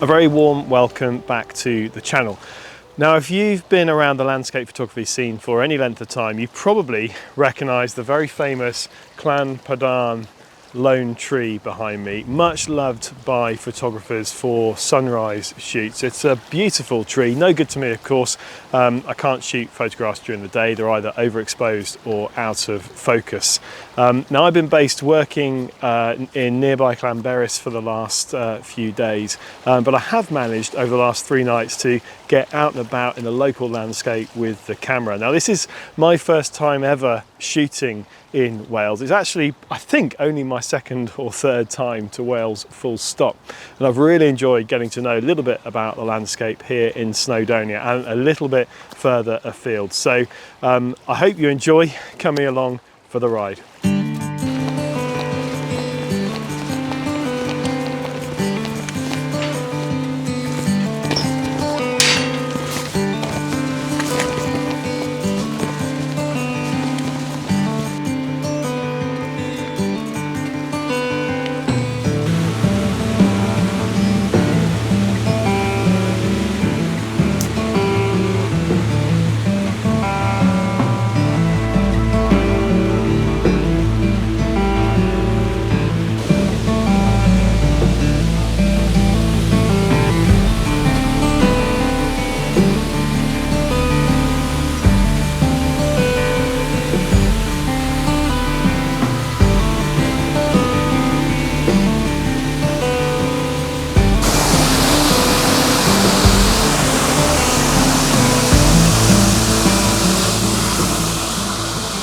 A very warm welcome back to the channel. Now, if you've been around the landscape photography scene for any length of time, you probably recognise the very famous Llyn Padarn lone tree behind me, much loved by photographers for sunrise shoots. It's a beautiful tree, no good to me of course. I can't shoot photographs during the day, they're either overexposed or out of focus. Now I've been based working in nearby Llanberis for the last few days, but I have managed over the last 3 nights to get out and about in the local landscape with the camera. Now this is my first time ever shooting in Wales. It's actually, I think, only my second or third time to Wales full stop. And I've really enjoyed getting to know a little bit about the landscape here in Snowdonia and a little bit further afield. So I hope you enjoy coming along for the ride.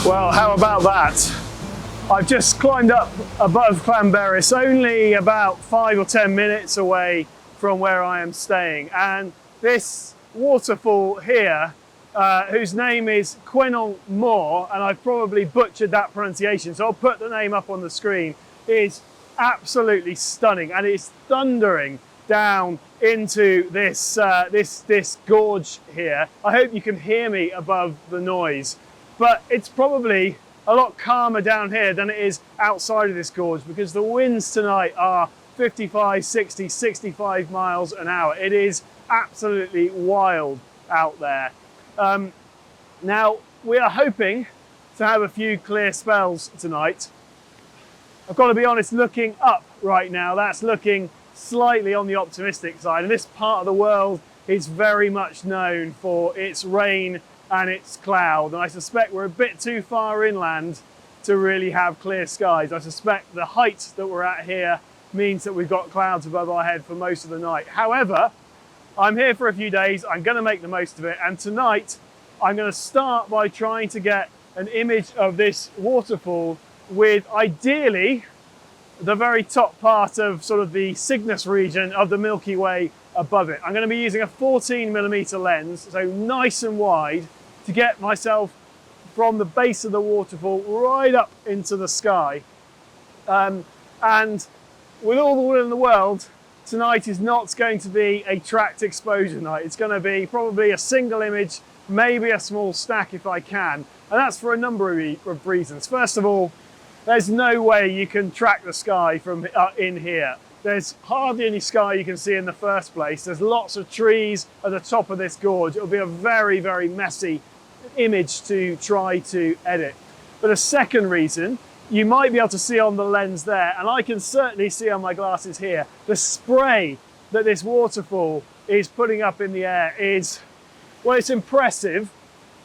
Well, how about that? I've just climbed up above Llanberis, only about 5 or 10 minutes away from where I am staying. And this waterfall here, whose name is Ceunant Mawr, and I've probably butchered that pronunciation, so I'll put the name up on the screen, is absolutely stunning. And it's thundering down into this, this gorge here. I hope you can hear me above the noise. But it's probably a lot calmer down here than it is outside of this gorge because the winds tonight are 55, 60, 65 miles an hour. It is absolutely wild out there. Now, we are hoping to have a few clear spells tonight. I've got to be honest, looking up right now, that's looking slightly on the optimistic side. And this part of the world is very much known for its rain and it's cloud, and I suspect we're a bit too far inland to really have clear skies. I suspect the height that we're at here means that we've got clouds above our head for most of the night. However, I'm here for a few days, I'm going to make the most of it, and tonight I'm going to start by trying to get an image of this waterfall with ideally the very top part of sort of the Cygnus region of the Milky Way above it. I'm going to be using a 14mm lens, so nice and wide, to get myself from the base of the waterfall right up into the sky. And with all the wind in the world, tonight is not going to be a tracked exposure night. It's going to be probably a single image, maybe a small stack if I can. And that's for a number of reasons. First of all, there's no way you can track the sky from in here. There's hardly any sky you can see in the first place. There's lots of trees at the top of this gorge. It'll be a very, very messy image to try to edit. But a second reason, you might be able to see on the lens there, and I can certainly see on my glasses here, the spray that this waterfall is putting up in the air is, well, it's impressive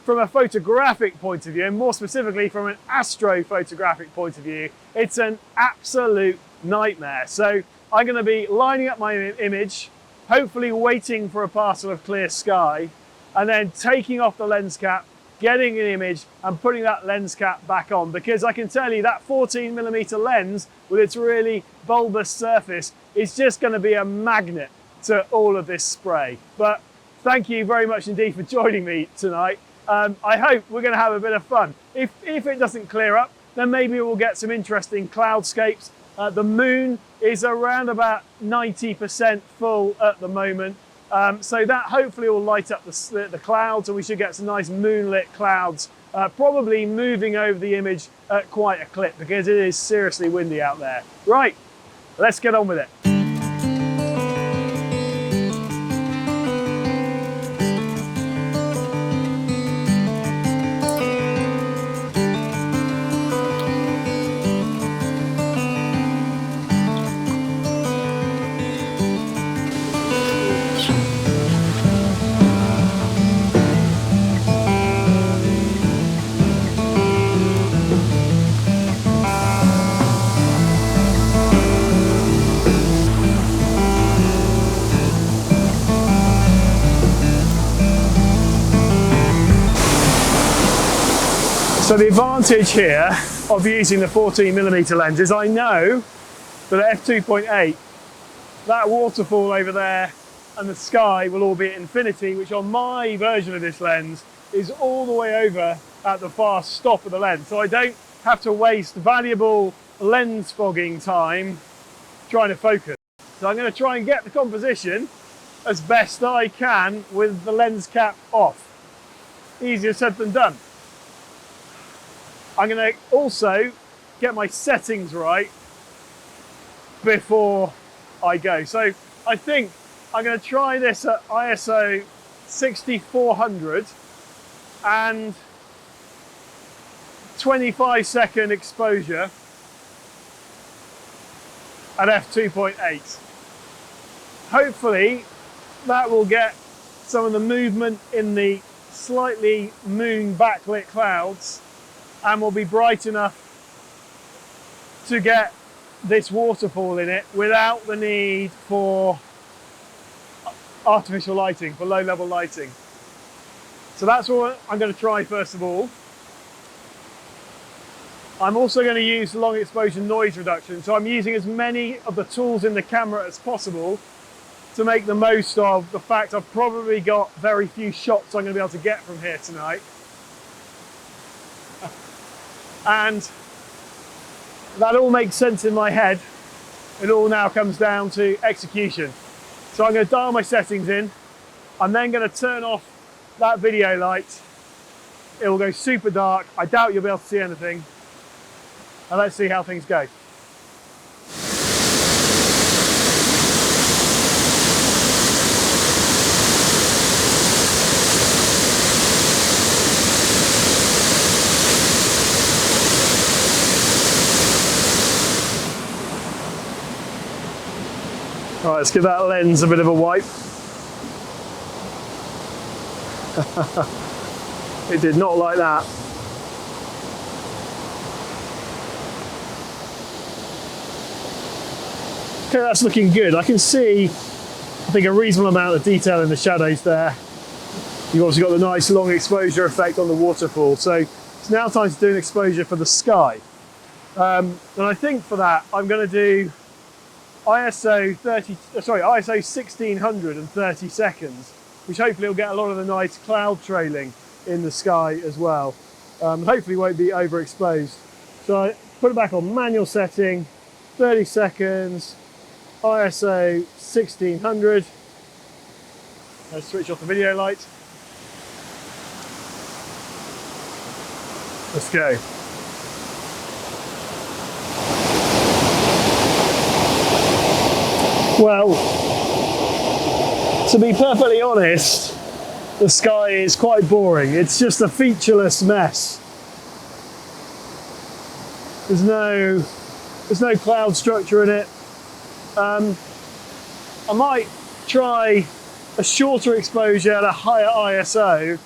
from a photographic point of view, and more specifically from an astrophotographic point of view. It's an absolute nightmare. So I'm going to be lining up my image, hopefully waiting for a parcel of clear sky, and then taking off the lens cap, getting an image and putting that lens cap back on, because I can tell you that 14mm lens with its really bulbous surface is just going to be a magnet to all of this spray. But thank you very much indeed for joining me tonight. I hope we're going to have a bit of fun. If it doesn't clear up, then maybe we'll get some interesting cloudscapes. The moon is around about 90% full at the moment. So that hopefully will light up the clouds, and we should get some nice moonlit clouds, probably moving over the image at quite a clip because it is seriously windy out there. Right, let's get on with it. So the advantage here of using the 14mm lens is I know that at f2.8, that waterfall over there and the sky will all be at infinity, which on my version of this lens is all the way over at the far stop of the lens. So I don't have to waste valuable lens fogging time trying to focus. So I'm going to try and get the composition as best I can with the lens cap off. Easier said than done. I'm going to also get my settings right before I go. So I think I'm going to try this at ISO 6400 and 25-second exposure at f2.8. Hopefully that will get some of the movement in the slightly moon backlit clouds and will be bright enough to get this waterfall in it without the need for artificial lighting, for low level lighting. So that's what I'm going to try first of all. I'm also going to use long exposure noise reduction, so I'm using as many of the tools in the camera as possible to make the most of the fact I've probably got very few shots I'm going to be able to get from here tonight. And that all makes sense in my head. It all now comes down to execution. So I'm going to dial my settings in. I'm then going to turn off that video light. It will go super dark. I doubt you'll be able to see anything. And let's see how things go. All right, let's give that lens a bit of a wipe. It did not like that. Okay, that's looking good. I can see, I think, a reasonable amount of detail in the shadows there. You've obviously got the nice long exposure effect on the waterfall. So it's now time to do an exposure for the sky. And I think for that, I'm going to do ISO 1600 and 30 seconds, which hopefully will get a lot of the nice cloud trailing in the sky as well. Hopefully won't be overexposed. So I put it back on manual setting, 30 seconds, ISO 1600. Let's switch off the video light. Let's go. Well, to be perfectly honest, the sky is quite boring. It's just a featureless mess. There's no cloud structure in it. I might try a shorter exposure at a higher ISO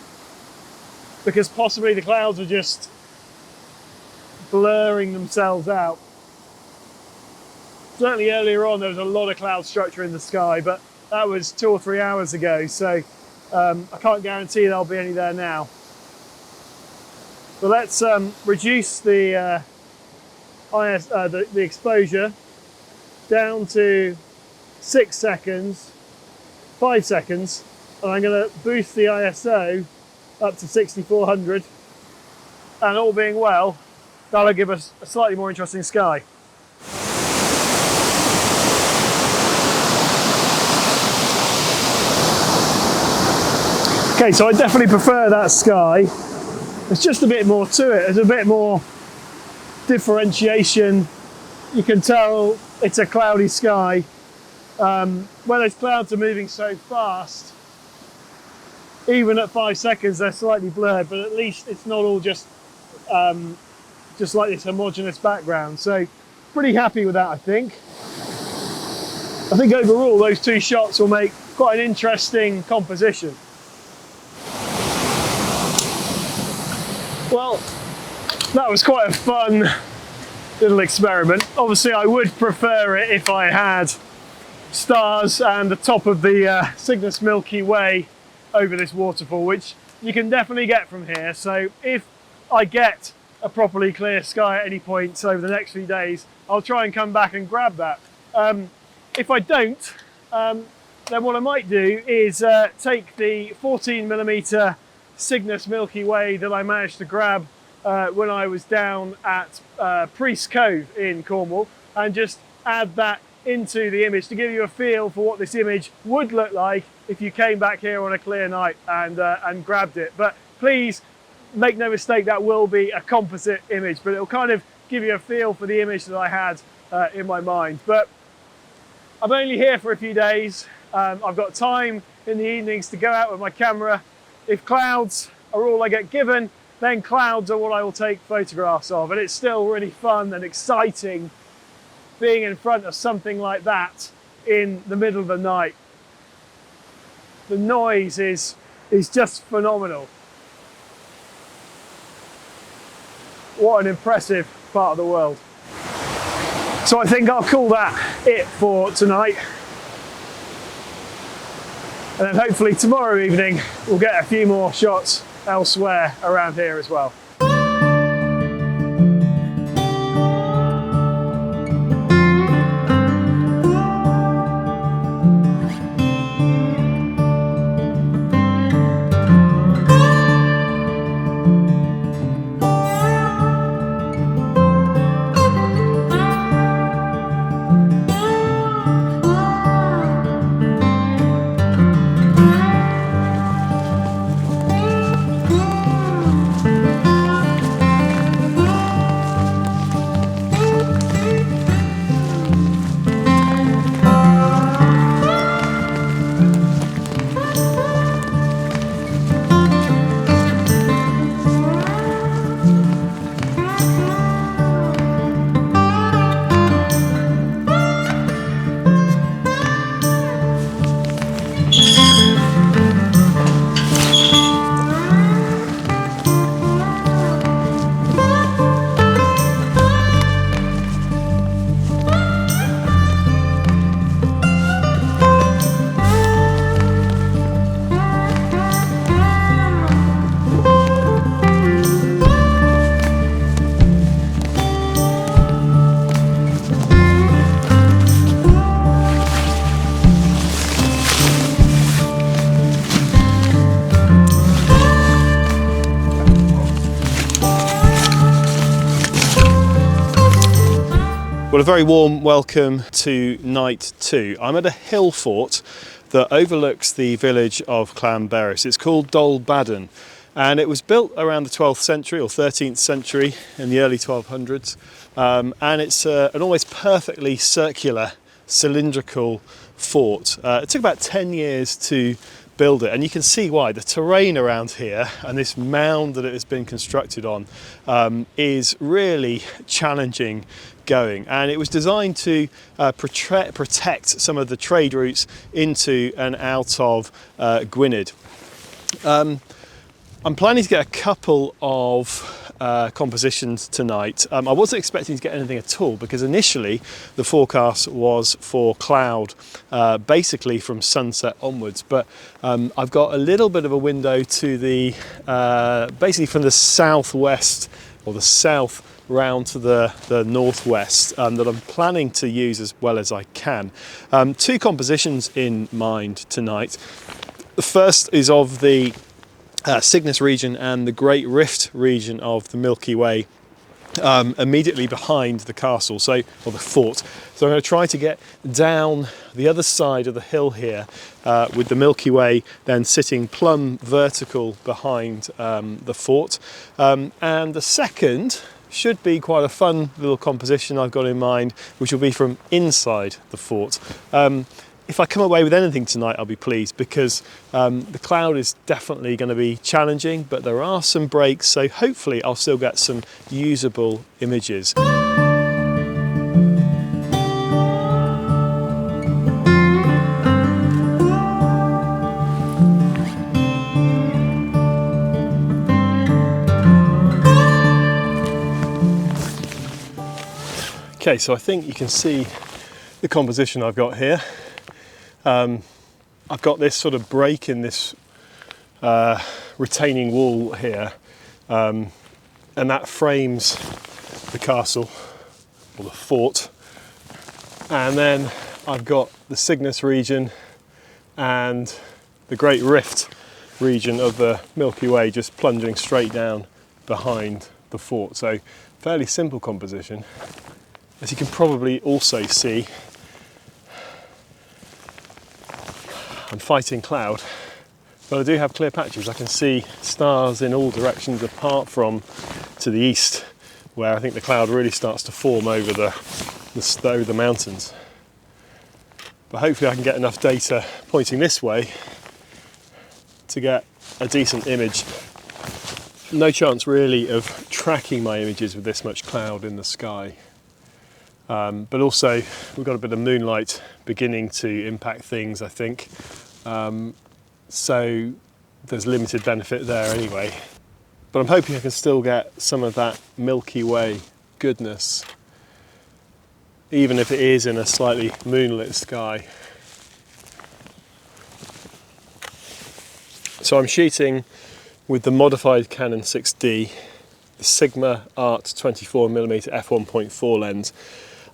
because possibly the clouds are just blurring themselves out. Certainly earlier on there was a lot of cloud structure in the sky, but that was 2 or 3 hours ago, so I can't guarantee there'll be any there now. But let's reduce the exposure down to 6 seconds, 5 seconds, and I'm going to boost the ISO up to 6400, and all being well, that'll give us a slightly more interesting sky. Okay, so I definitely prefer that sky. There's just a bit more to it. There's a bit more differentiation. You can tell it's a cloudy sky. When those clouds are moving so fast, even at 5 seconds, they're slightly blurred, but at least it's not all just like this homogeneous background. So pretty happy with that, I think. I think overall, those two shots will make quite an interesting composition. Well, that was quite a fun little experiment. Obviously, I would prefer it if I had stars and the top of the Cygnus Milky Way over this waterfall, which you can definitely get from here. So if I get a properly clear sky at any point over the next few days, I'll try and come back and grab that. If I don't, then what I might do is take the 14mm Cygnus Milky Way that I managed to grab when I was down at Priest Cove in Cornwall, and just add that into the image to give you a feel for what this image would look like if you came back here on a clear night and grabbed it. But please make no mistake, that will be a composite image, but it'll kind of give you a feel for the image that I had in my mind. But I'm only here for a few days. I've got time in the evenings to go out with my camera. If clouds are all I get given, then clouds are what I will take photographs of. And it's still really fun and exciting being in front of something like that in the middle of the night. The noise is just phenomenal. What an impressive part of the world. So I think I'll call that it for tonight. And then hopefully tomorrow evening we'll get a few more shots elsewhere around here as well. Well, a very warm welcome to night 2. I'm at a hill fort that overlooks the village of Llanberis. It's called Dolbadarn, and it was built around the 12th century or 13th century in the early 1200s. And it's an almost perfectly circular, cylindrical fort. It took about 10 years to build it, and you can see why. The terrain around here and this mound that it has been constructed on is really challenging going, and it was designed to protect some of the trade routes into and out of Gwynedd. I'm planning to get a couple of compositions tonight. I wasn't expecting to get anything at all because initially the forecast was for cloud basically from sunset onwards, but I've got a little bit of a window to the basically from the southwest or the south round to the northwest that I'm planning to use as well as I can. Two compositions in mind tonight. The first is of the Cygnus region and the Great Rift region of the Milky Way, immediately behind the castle, or the fort. So I'm going to try to get down the other side of the hill here with the Milky Way then sitting plumb vertical behind the fort. And the second should be quite a fun little composition I've got in mind, which will be from inside the fort. If I come away with anything tonight, I'll be pleased, because the cloud is definitely going to be challenging, but there are some breaks, so hopefully I'll still get some usable images. Okay, so I think you can see the composition I've got here. I've got this sort of break in this retaining wall here, and that frames the castle, or the fort. And then I've got the Cygnus region and the Great Rift region of the Milky Way just plunging straight down behind the fort. So fairly simple composition. As you can probably also see, I'm fighting cloud, but I do have clear patches. I can see stars in all directions apart from to the east, where I think the cloud really starts to form over the mountains. But hopefully I can get enough data pointing this way to get a decent image. No chance really of tracking my images with this much cloud in the sky. But also we've got a bit of moonlight beginning to impact things, I think. So there's limited benefit there anyway. But I'm hoping I can still get some of that Milky Way goodness, even if it is in a slightly moonlit sky. So I'm shooting with the modified Canon 6D, the Sigma Art 24mm f1.4 lens.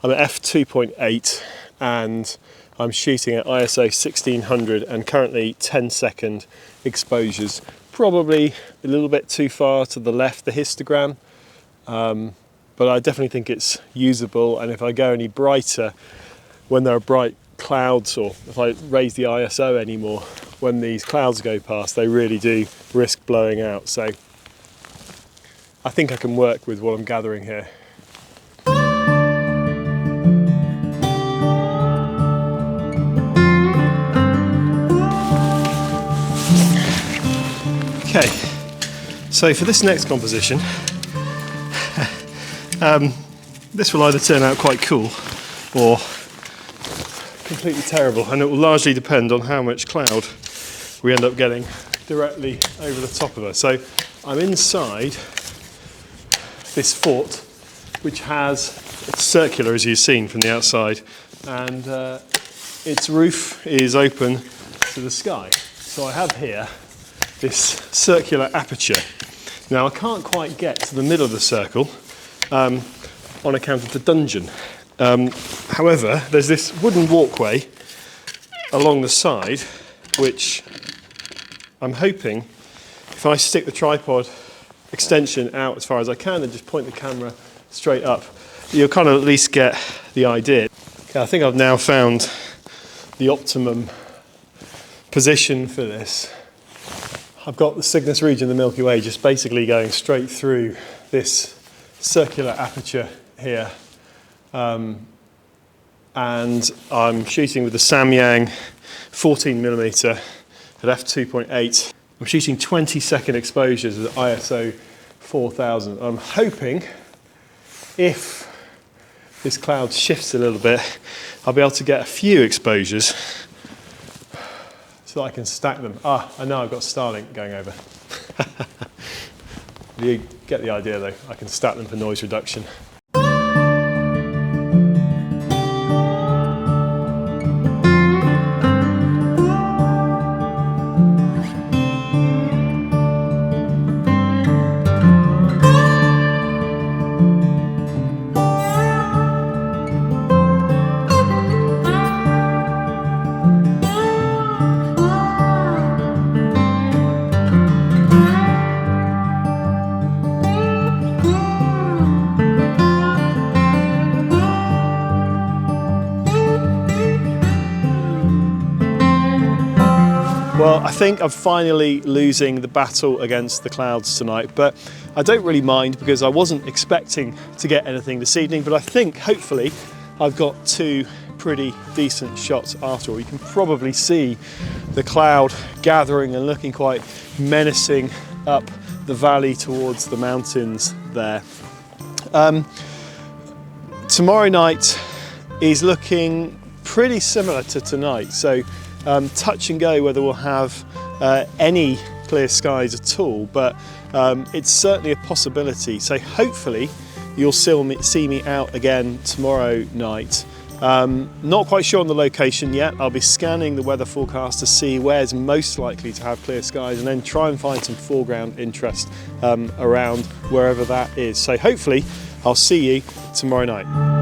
I'm at f2.8 and I'm shooting at ISO 1600 and currently 10-second exposures. Probably a little bit too far to the left, the histogram, but I definitely think it's usable. And if I go any brighter, when there are bright clouds, or if I raise the ISO anymore, when these clouds go past, they really do risk blowing out. So I think I can work with what I'm gathering here. Okay, so for this next composition, this will either turn out quite cool or completely terrible, and it will largely depend on how much cloud we end up getting directly over the top of us. So I'm inside this fort, which it's circular as you've seen from the outside, and its roof is open to the sky. So I have here this circular aperture. Now I can't quite get to the middle of the circle on account of the dungeon. However, there's this wooden walkway along the side, which I'm hoping, if I stick the tripod extension out as far as I can and just point the camera straight up, you'll kind of at least get the idea. Okay, I think I've now found the optimum position for this. I've got the Cygnus region of the Milky Way just basically going straight through this circular aperture here. And I'm shooting with the Samyang 14mm at f2.8. I'm shooting 20-second exposures at ISO 4000. I'm hoping, if this cloud shifts a little bit, I'll be able to get a few exposures so that I can stack them. I know I've got Starlink going over. You get the idea though, I can stack them for noise reduction. Well, I think I'm finally losing the battle against the clouds tonight, but I don't really mind because I wasn't expecting to get anything this evening, but I think hopefully I've got two pretty decent shots after all. You can probably see the cloud gathering and looking quite menacing up the valley towards the mountains there. Tomorrow night is looking pretty similar to tonight, so touch and go whether we'll have any clear skies at all, but it's certainly a possibility. So hopefully you'll still see me out again tomorrow night Not quite sure on the location yet. I'll be scanning the weather forecast to see where's most likely to have clear skies and then try and find some foreground interest around wherever that is. So hopefully I'll see you tomorrow night.